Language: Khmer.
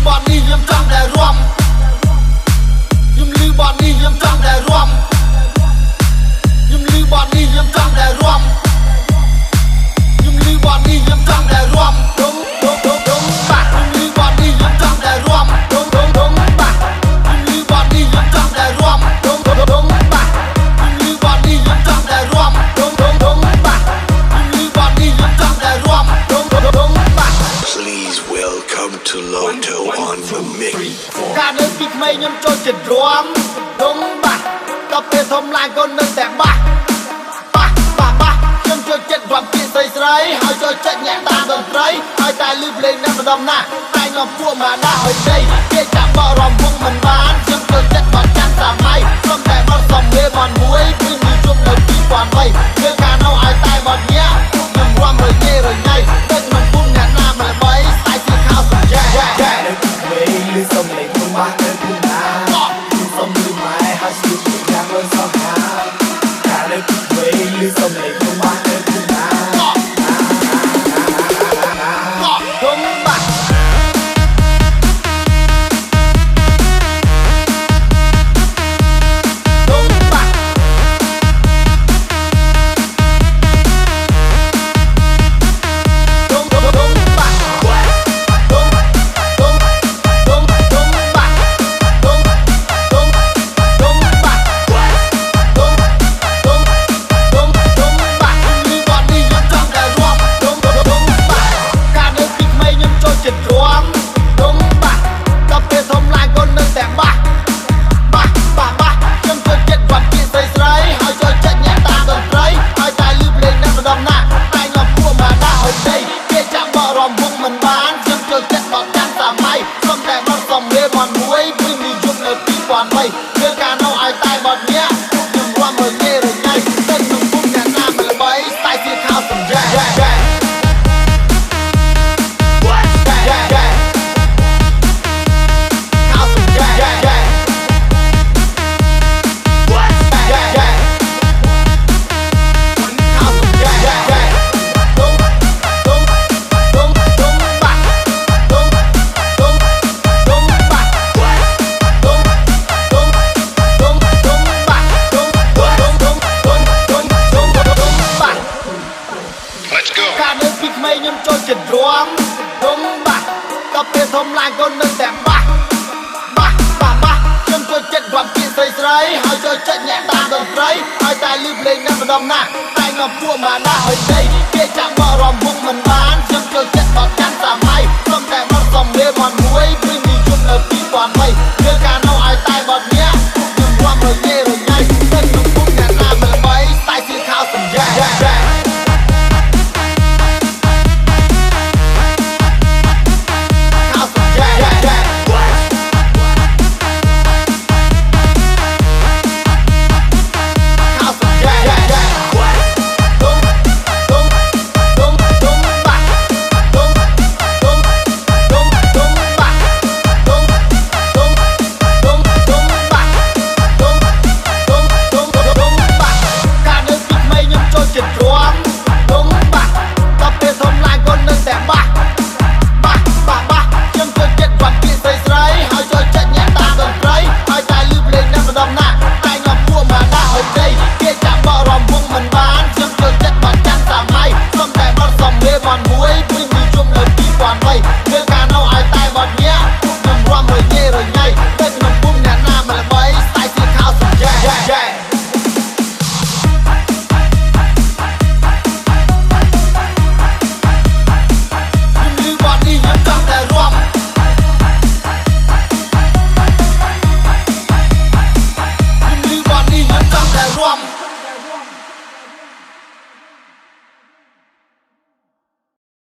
บอลนี่ยังจ้องแต่รวมยิ้มลือบอลนี่ยังจ้องแต่รวมยิ้มลือบอลนี่ยังจ้องแต่รวมยิ้มลือบอลนี่ยังจ้องแต่รวมดงปะยิ้มลือบอลนี่ยังจ้องแต่รวมดงปะยิ้มลือบอลนี่ยังจ้องแต่รวมดงปะยิ้มลือบอลนี่ยังจ้องแต่รวมดงปะยิ้มลือบอลนี่ยังจ้องแต่รวมดงปะ Please welcome to Loto on the mix ការនៅពីក្មេងខ្ញុំចូលចិត្តរាំដងបាក់ដល់ពេលធំឡើងក៏នៅតែបាក់ខ្ញុំចូលចិត្តរាំពាក្យស្រីហើយចូលចិត្តញាក់តាមតន្ត្រីហើយតែលឺភ្លេងណាស់ម្ដងណាតែងំពួកមកណាហើយទេគេចាប់បករំវងមិនបានខ្ញុំចូលចិត្តបទកាន់សម័យព្រមតែបទសំលេងបនមួយគឺនិយមនៅ2003យើងកាលនោះឲ្យតែបទញាក់ខ្ញុំរាំរញ៉េរញ៉ៃដូចមិនពុំអ្នកណាមិនបីស្ដាយជាខោសំយ៉ានៅពីក្មេងលឺសំលេងពុំបាក់នៅពុំណាសំលឺម៉ែហើយស្គាល់យ៉ាងលើសោះហាកាលនៅពីក្មេងលឺសំលេងពុំបាក់នៅពុំណាពុំបាក់យើងកាលនោះឲ្យតែបទញាក់ខ្ញុំរាំមើលគេរញ៉ៃតែខ្ញុំពុំអ្នកណាមិនល្បីស្ដាយជាខោសំយ៉ាការនៅពីក្មេងខ្ញុំចូលចិត្តរាំដងបាក់ដល់ពេលធំឡើងក៏នៅតែបាក់ខ្ញុំចូលចិត្តរាំពាក្យស្រីហើយចូលចិត្តញាក់តាមតន្ត្រីហើយតែលឺភ្លេងណាស់ម្ដងណាតែងំពួកមកណាហើយទេគេចាប់បករំវងមិនបានខ្ញុំចូលចិត្តបទកាន់សម័យព្រមតែបទសំលេងបនមួយគឺនិយមនៅ2003យើងកាលនោះ